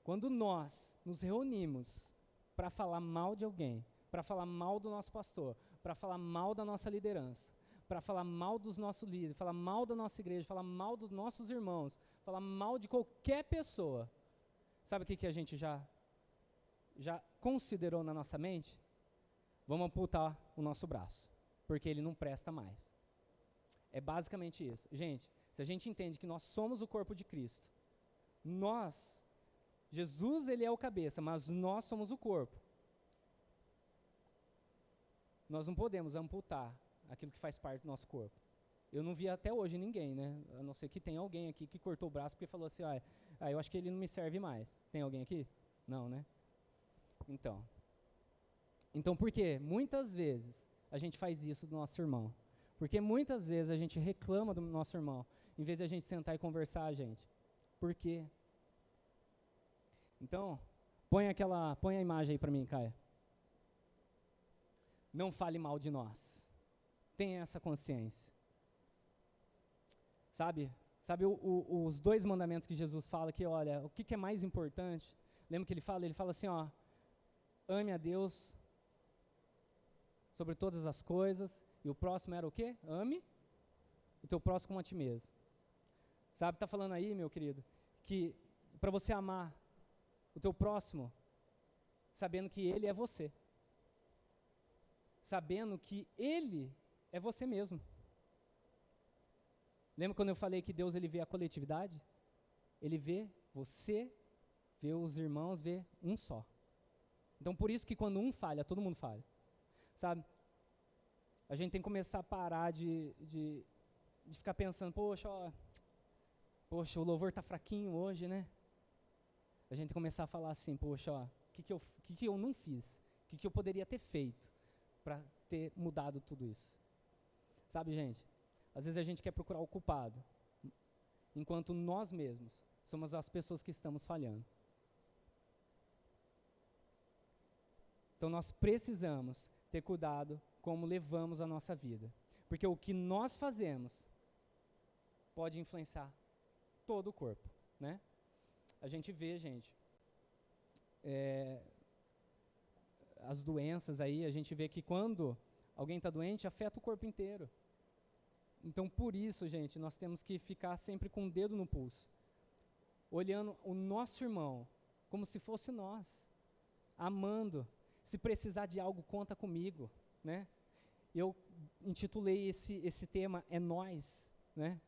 Quando nós nos reunimos para falar mal de alguém, para falar mal do nosso pastor, para falar mal da nossa liderança, para falar mal dos nossos líderes, falar mal da nossa igreja, falar mal dos nossos irmãos, falar mal de qualquer pessoa, sabe o que a gente já considerou na nossa mente? Vamos amputar o nosso braço, porque ele não presta mais. É basicamente isso. Gente, se a gente entende que nós somos o corpo de Cristo, Jesus ele é o cabeça, mas nós somos o corpo. Nós não podemos amputar aquilo que faz parte do nosso corpo. Eu não vi até hoje ninguém, né? A não ser que tenha alguém aqui que cortou o braço porque falou assim, eu acho que ele não me serve mais. Tem alguém aqui? Não, né? Então por quê? Muitas vezes a gente faz isso do nosso irmão. Porque muitas vezes a gente reclama do nosso irmão, em vez de a gente sentar e conversar, gente. Por quê? Então, põe a imagem aí para mim, Caia. Não fale mal de nós. Tenha essa consciência. Sabe os 2 mandamentos que Jesus fala que, olha, o que é mais importante? Lembra que ele fala assim, ame a Deus sobre todas as coisas. E o próximo era o quê? Ame o teu próximo como a ti mesmo. Sabe, está falando aí, meu querido, que para você amar o teu próximo, sabendo que ele é você. Sabendo que ele é você mesmo. Lembra quando eu falei que Deus ele vê a coletividade? Ele vê você, vê os irmãos, vê um só. Então por isso que quando um falha, todo mundo falha. Sabe? A gente tem que começar a parar de ficar pensando, poxa, o louvor está fraquinho hoje, né? A gente começar a falar assim, poxa, o que eu não fiz? O que eu poderia ter feito para ter mudado tudo isso? Sabe, gente? Às vezes a gente quer procurar o culpado, enquanto nós mesmos somos as pessoas que estamos falhando. Então nós precisamos ter cuidado como levamos a nossa vida. Porque o que nós fazemos pode influenciar todo o corpo, né? A gente vê, gente, as doenças aí, a gente vê que quando alguém está doente, afeta o corpo inteiro. Então, por isso, gente, nós temos que ficar sempre com o dedo no pulso, olhando o nosso irmão como se fosse nós, amando. Se precisar de algo, conta comigo, né? Eu intitulei esse tema, é nós, né?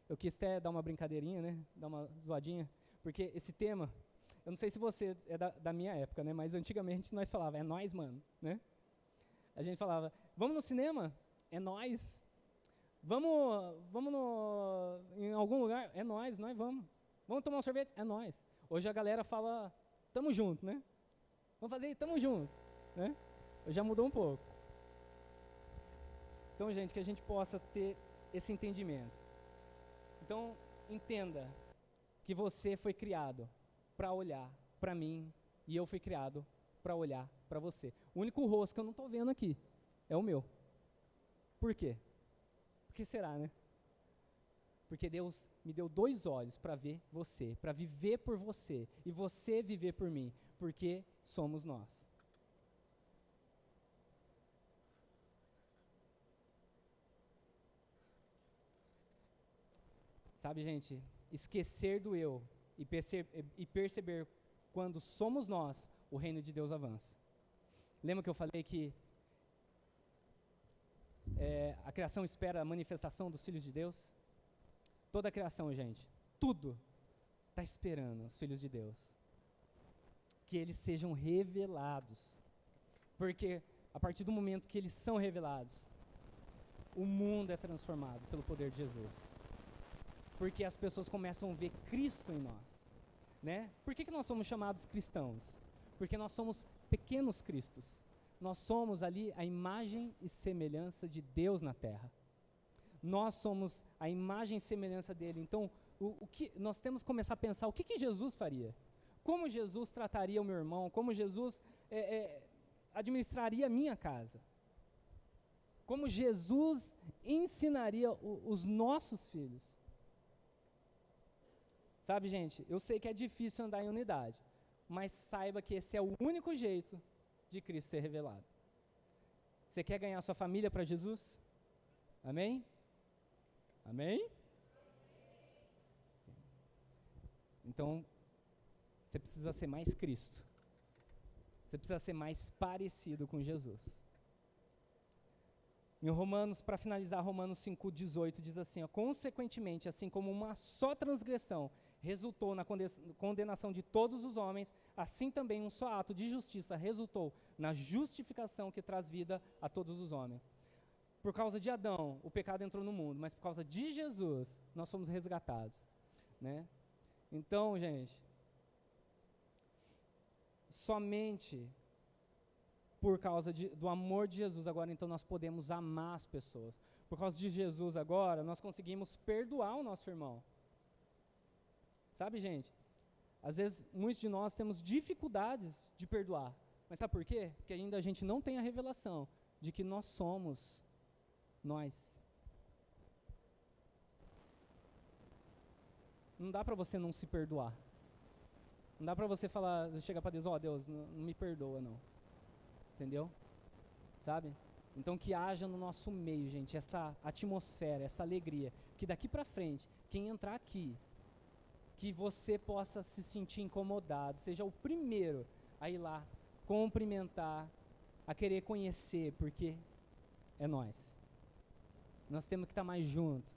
Eu quis até dar uma brincadeirinha, né? Dar uma zoadinha, porque esse tema, eu não sei se você é da minha época, né? Mas antigamente nós falava, é nóis, mano, né? A gente falava, vamos no cinema? É nóis. Vamos em algum lugar? É nóis, nós vamos. Vamos tomar um sorvete? É nóis. Hoje a galera fala, tamo junto, né? Vamos fazer, tamo junto, né? Já mudou um pouco. Então, gente, que a gente possa ter esse entendimento. Então, entenda que você foi criado para olhar para mim e eu fui criado para olhar para você. O único rosto que eu não estou vendo aqui é o meu. Por quê? Por que será, né? Porque Deus me deu 2 olhos para ver você, para viver por você e você viver por mim, porque somos nós. Sabe, gente, esquecer do eu e perceber quando somos nós, o reino de Deus avança. Lembra que eu falei que a criação espera a manifestação dos filhos de Deus? Toda a criação, gente, tudo está esperando os filhos de Deus. Que eles sejam revelados. Porque a partir do momento que eles são revelados, o mundo é transformado pelo poder de Jesus. Porque as pessoas começam a ver Cristo em nós, né? Por que nós somos chamados cristãos? Porque nós somos pequenos cristos. Nós somos ali a imagem e semelhança de Deus na terra. Nós somos a imagem e semelhança dele. Então, o que nós temos que começar a pensar, o que Jesus faria? Como Jesus trataria o meu irmão? Como Jesus administraria a minha casa? Como Jesus ensinaria os nossos filhos? Sabe, gente, eu sei que é difícil andar em unidade, mas saiba que esse é o único jeito de Cristo ser revelado. Você quer ganhar sua família para Jesus? Amém? Amém? Então, você precisa ser mais Cristo. Você precisa ser mais parecido com Jesus. Em Romanos, para finalizar, Romanos 5,18 diz assim, consequentemente, assim como uma só transgressão resultou na condenação de todos os homens, assim também um só ato de justiça resultou na justificação que traz vida a todos os homens. Por causa de Adão, o pecado entrou no mundo, mas por causa de Jesus, nós somos resgatados, né? Então, gente, somente por causa do amor de Jesus, agora então nós podemos amar as pessoas. Por causa de Jesus agora, nós conseguimos perdoar o nosso irmão. Sabe, gente? Às vezes, muitos de nós temos dificuldades de perdoar. Mas sabe por quê? Porque ainda a gente não tem a revelação de que nós somos nós. Não dá para você não se perdoar. Não dá para você chegar para Deus, Deus, não me perdoa não. Entendeu? Sabe? Então que haja no nosso meio, gente, essa atmosfera, essa alegria, que daqui para frente, quem entrar aqui, que você possa se sentir incomodado, seja o primeiro a ir lá, cumprimentar, a querer conhecer, porque é nós. Nós temos que estar mais juntos,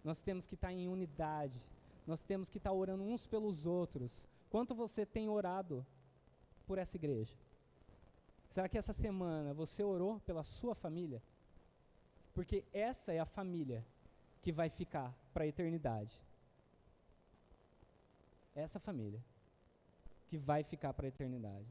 nós temos que estar em unidade, nós temos que estar orando uns pelos outros. Quanto você tem orado por essa igreja? Será que essa semana você orou pela sua família? Porque essa é a família que vai ficar para a eternidade. Essa família que vai ficar para a eternidade.